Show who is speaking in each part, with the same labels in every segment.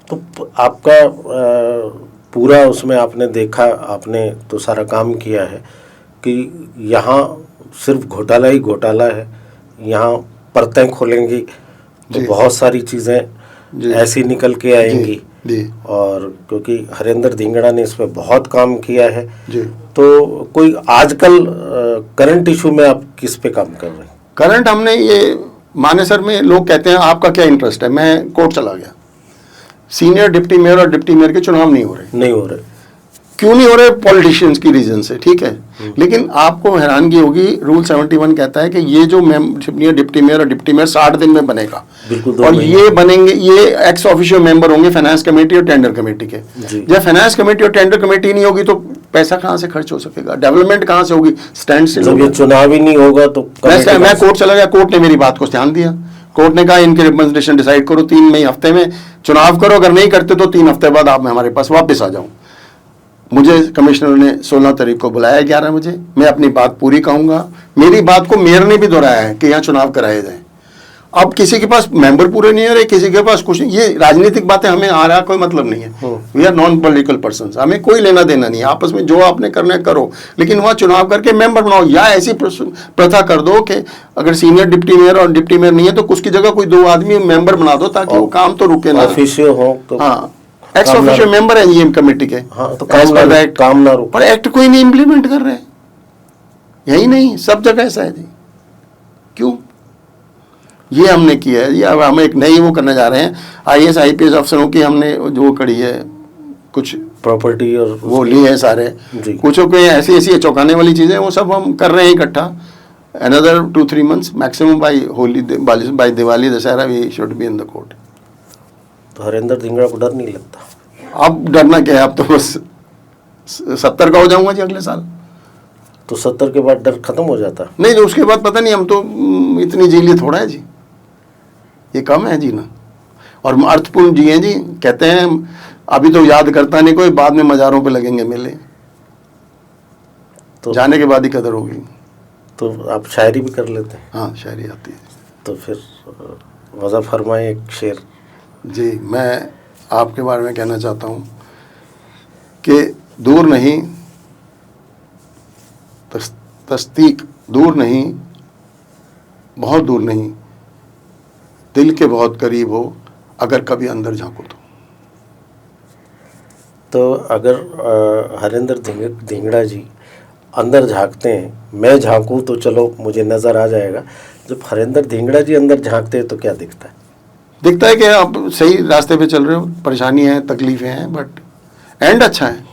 Speaker 1: तो आपका पूरा उसमें आपने देखा, आपने तो सारा काम किया है कि यहाँ सिर्फ घोटाला ही घोटाला है, यहाँ परतें खोलेंगी तो बहुत सारी चीज़ें ऐसी निकल के आएंगी। और क्योंकि हरेंद्र धिंगड़ा ने इस पर बहुत काम किया है, तो कोई आजकल करंट इशू में आप किस पे काम कर रहे हैं?
Speaker 2: करंट हमने ये मानेसर में लोग कहते हैं आपका क्या इंटरेस्ट है, मैं कोर्ट चला गया। सीनियर डिप्टी मेयर और डिप्टी मेयर के चुनाव नहीं हो रहे। क्यों नहीं हो रहे? पॉलिटिशियंस की रीजन से, ठीक है। लेकिन आपको हैरानगी होगी, रूल 71 कहता है कि ये जो सीनियर डिप्टी मेयर और डिप्टी मेयर 60 दिन में बनेगा, और ये बनेंगे, ये एक्स ऑफिशियो मेंबर होंगे फाइनेंस कमेटी और टेंडर कमेटी के। जब फाइनेंस कमेटी और टेंडर कमेटी नहीं होगी तो पैसा कहाँ से खर्च हो सकेगा, डेवलपमेंट कहाँ से होगी, स्टैंड स्टिल होगा।
Speaker 1: चुनाव ही नहीं होगा तो
Speaker 2: मैं कोर्ट चला गया, कोर्ट ने मेरी बात को ध्यान दिया। कोर्ट ने कहा इनके रिप्रेजेंटेशन डिसाइड करो, 3 मई हफ्ते में चुनाव करो, अगर नहीं करते तो 3 हफ्ते बाद आप हमारे पास वापस आ जाओ। मुझे कमिश्नर ने 16 तारीख को बुलाया 11 बजे, मैं अपनी बात पूरी कहूंगा। मेरी बात को मेयर ने भी दोहराया है कि यहाँ चुनाव कराए जाए। अब किसी के पास मेंबर पूरे नहीं आ रहे, किसी के पास कुछ नहीं। ये राजनीतिक बातें हमें आ रहा कोई मतलब नहीं है। We are non political person, हमें कोई लेना देना नहीं है। आपस में जो आपने करना है करो, लेकिन वहाँ चुनाव करके मेंबर बनाओ, या ऐसी प्रथा कर दो कि अगर सीनियर डिप्टी मेयर और डिप्टी मेयर नहीं है तो उसकी जगह कोई 2 आदमी मेंबर बना दो, ताकि वो काम तो रुके ना। हाँ, एक्स ऑफिशियो मेंबर है ये कमेटी के।
Speaker 1: हाँ, तो काम ना रुके,
Speaker 2: पर एक्ट कोई नहीं इंप्लीमेंट कर रहे। यही नहीं, सब जगह ऐसा है जी। क्यों? ये हमने किया है। ये अब हम एक नई वो करने जा रहे हैं, IAS IPS अफसरों की हमने जो करी है, कुछ
Speaker 1: प्रॉपर्टी और
Speaker 2: वो ली है सारे, कुछ ऐसी ऐसी चौंकाने वाली चीज़ें, वो सब हम कर रहे हैं इकट्ठा। Another 2-3 months maximum by Diwali Dussehra we should be in the court.
Speaker 1: तो हरेंद्र धिंगड़ा को डर नहीं लगता?
Speaker 2: अब डरना क्या है, अब तो बस 70 का हो जाऊंगा जी अगले साल।
Speaker 1: तो 70 के बाद डर खत्म हो जाता?
Speaker 2: नहीं, तो उसके बाद पता नहीं, हम तो इतनी जी लिए थोड़ा है जी, ये कम है जीना। और अर्थपूर्ण जिए जी, कहते हैं अभी तो याद करता नहीं कोई, बाद में मज़ारों पे लगेंगे मेले, तो जाने के बाद ही कदर होगी।
Speaker 1: तो आप शायरी भी कर लेते हैं?
Speaker 2: हाँ, शायरी आती है।
Speaker 1: तो फिर वज़ा फरमाए एक शेर।
Speaker 2: जी, मैं आपके बारे में कहना चाहता हूँ कि दूर नहीं, तस्दीक दूर नहीं, बहुत दूर नहीं, दिल के बहुत करीब हो, अगर कभी अंदर झांको
Speaker 1: तो अगर हरेंद्र धिंगड़ा जी अंदर झांकते हैं, मैं झांकूं तो चलो मुझे नज़र आ जाएगा, जब हरेंद्र धिंगड़ा जी अंदर झांकते हैं तो क्या दिखता है?
Speaker 2: दिखता है कि आप सही रास्ते पे चल रहे हो, परेशानी है, तकलीफें हैं, बट एंड अच्छा है,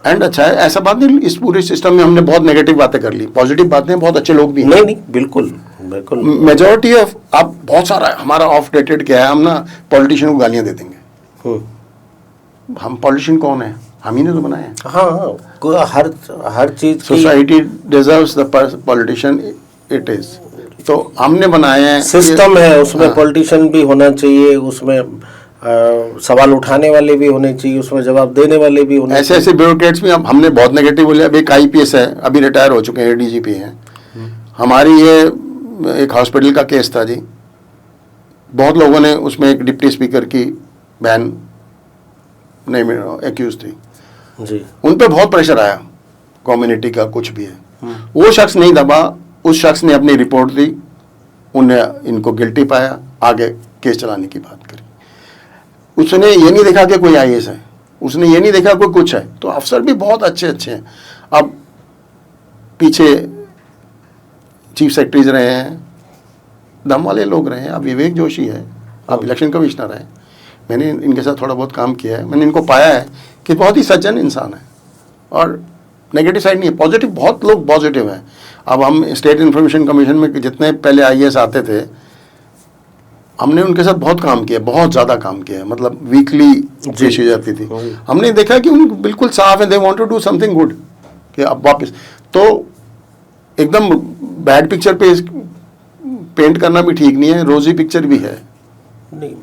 Speaker 2: एंड अच्छा है। ऐसा बात नहीं, इस पूरे सिस्टम में हमने बहुत नेगेटिव बातें कर ली, पॉजिटिव बातें, बहुत अच्छे लोग भी हैं।
Speaker 1: नहीं, बिल्कुल बिल्कुल।
Speaker 2: मेजॉरिटी ऑफ, आप बहुत सारा हमारा ऑफ डेटेड क्या है, हम ना पॉलिटिशियन को गालियाँ दे देंगे। हम पॉलिटिशियन कौन है? हम ही ने तो बनाए हैं।
Speaker 1: हाँ, हर चीज
Speaker 2: society deserves the politician it is, तो हमने बनाए हैं,
Speaker 1: सिस्टम है उसमें। पॉलिटिशियन भी होना चाहिए, उसमें सवाल उठाने वाले भी होने चाहिए, उसमें जवाब देने वाले भी होने
Speaker 2: ऐसे ऐसे ब्यूरोक्रेट्स भी हमने बहुत नेगेटिव बोले। अब एक IPS है, अभी रिटायर हो चुके हैं, DGP हैं। हमारी ये एक हॉस्पिटल का केस था जी, बहुत लोगों ने उसमें एक डिप्टी स्पीकर की बहन नहीं एक्यूज थी
Speaker 1: जी,
Speaker 2: उन पे बहुत प्रेशर आया, कम्युनिटी का कुछ भी है, वो शख्स नहीं दबा, उस शख्स ने अपनी रिपोर्ट दी, उन्हें इनको गिल्टी पाया, आगे केस चलाने की बात करी। उसने ये नहीं देखा कि कोई IAS है, उसने ये नहीं देखा कोई कुछ है। तो अफसर भी बहुत अच्छे अच्छे हैं। अब पीछे चीफ सेक्रेटरीज रहे हैं, दम वाले लोग रहे हैं। अब विवेक जोशी है, अब इलेक्शन कमिश्नर है, मैंने इनके साथ थोड़ा बहुत काम किया है, मैंने इनको पाया है कि बहुत ही सज्जन इंसान है, और नेगेटिव साइड नहीं है, पॉजिटिव, बहुत लोग पॉजिटिव हैं। अब हम स्टेट इन्फॉर्मेशन कमीशन में जितने पहले IAS आते थे, हमने उनके साथ बहुत काम किया, बहुत ज़्यादा काम किया है, मतलब वीकली पेश हो जाती थी। हमने देखा कि उन बिल्कुल साफ है, they want to do something good, कि अब वापस तो एकदम बैड पिक्चर पे पेंट करना भी ठीक नहीं है, रोजी पिक्चर भी है।
Speaker 1: नहीं,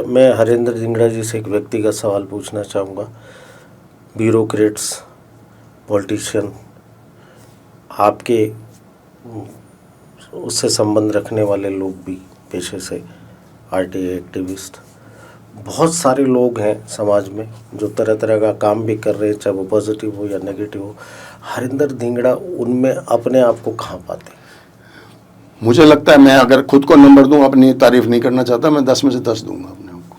Speaker 1: मैं हरेंद्र धिंगड़ा जी से एक व्यक्तिगत सवाल पूछना चाहूँगा। ब्यूरोक्रेट्स, पॉलिटिशियन, आपके उससे संबंध रखने वाले लोग भी पेशे से RTA एक्टिविस्ट, बहुत सारे लोग हैं समाज में जो तरह तरह का काम भी कर रहे हैं, चाहे वो पॉजिटिव हो या नेगेटिव हो। हरिंदर धिंगड़ा उनमें अपने आप को कहाँ पाते हैं?
Speaker 2: मुझे लगता है, मैं अगर खुद को नंबर दूं, अपनी तारीफ नहीं करना चाहता, मैं 10 में से 10 दूंगा अपने आप को।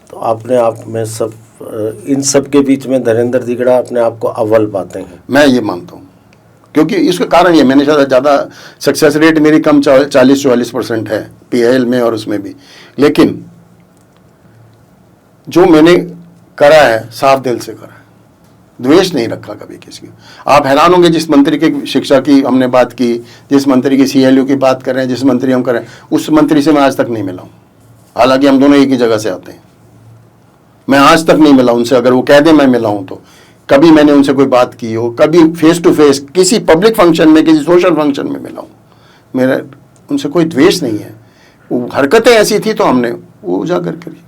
Speaker 1: तो अपने आप में सब इन सब के बीच में धीरेन्द्र धिंगड़ा अपने आप को अव्वल पाते हैं?
Speaker 2: मैं ये मानता हूँ, क्योंकि इसका कारण ये, मैंने शायद ज़्यादा सक्सेस रेट मेरी कम 40-44% है PIL में और उसमें भी, लेकिन जो मैंने करा है साफ दिल से करा है, द्वेष नहीं रखा कभी किसी की। आप हैरान होंगे, जिस मंत्री की शिक्षा की हमने बात की, जिस मंत्री की CLU की बात कर रहे हैं, जिस मंत्री हम कर रहे हैं, उस मंत्री से मैं आज तक नहीं मिला हूँ। हालांकि हम दोनों एक ही जगह से आते हैं, मैं आज तक नहीं मिला उनसे। अगर वो कह दें मैं मिला हूँ तो कभी मैंने उनसे कोई बात की हो, कभी फेस टू फेस किसी पब्लिक फंक्शन में, किसी सोशल फंक्शन में मिला हूँ। मेरा उनसे कोई द्वेष नहीं है, वो हरकतें ऐसी थी तो हमने वो उजागर करी।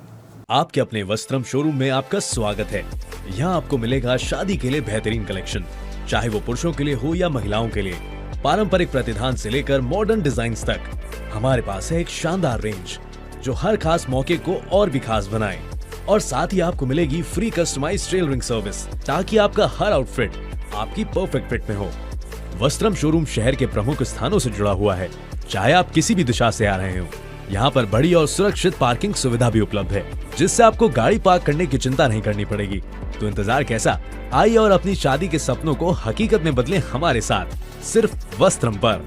Speaker 3: आपके अपने वस्त्रम शोरूम में आपका स्वागत है। यहाँ आपको मिलेगा शादी के लिए बेहतरीन कलेक्शन, चाहे वो पुरुषों के लिए हो या महिलाओं के लिए। पारंपरिक प्रतिधान से लेकर मॉडर्न डिजाइन्स तक हमारे पास है एक शानदार रेंज जो हर खास मौके को और भी खास बनाए। और साथ ही आपको मिलेगी फ्री कस्टमाइज्ड टेलरिंग सर्विस, ताकि आपका हर आउटफिट आपकी परफेक्ट फिट में हो। वस्त्रम शोरूम शहर के प्रमुख स्थानों से जुड़ा हुआ है, चाहे आप किसी भी दिशा से आ रहे हो। यहाँ पर बड़ी और सुरक्षित पार्किंग सुविधा भी उपलब्ध है, जिससे आपको गाड़ी पार्क करने की चिंता नहीं करनी पड़ेगी। तो इंतजार कैसा, आइए और अपनी शादी के सपनों को हकीकत में बदलें हमारे साथ, सिर्फ वस्त्रम पर।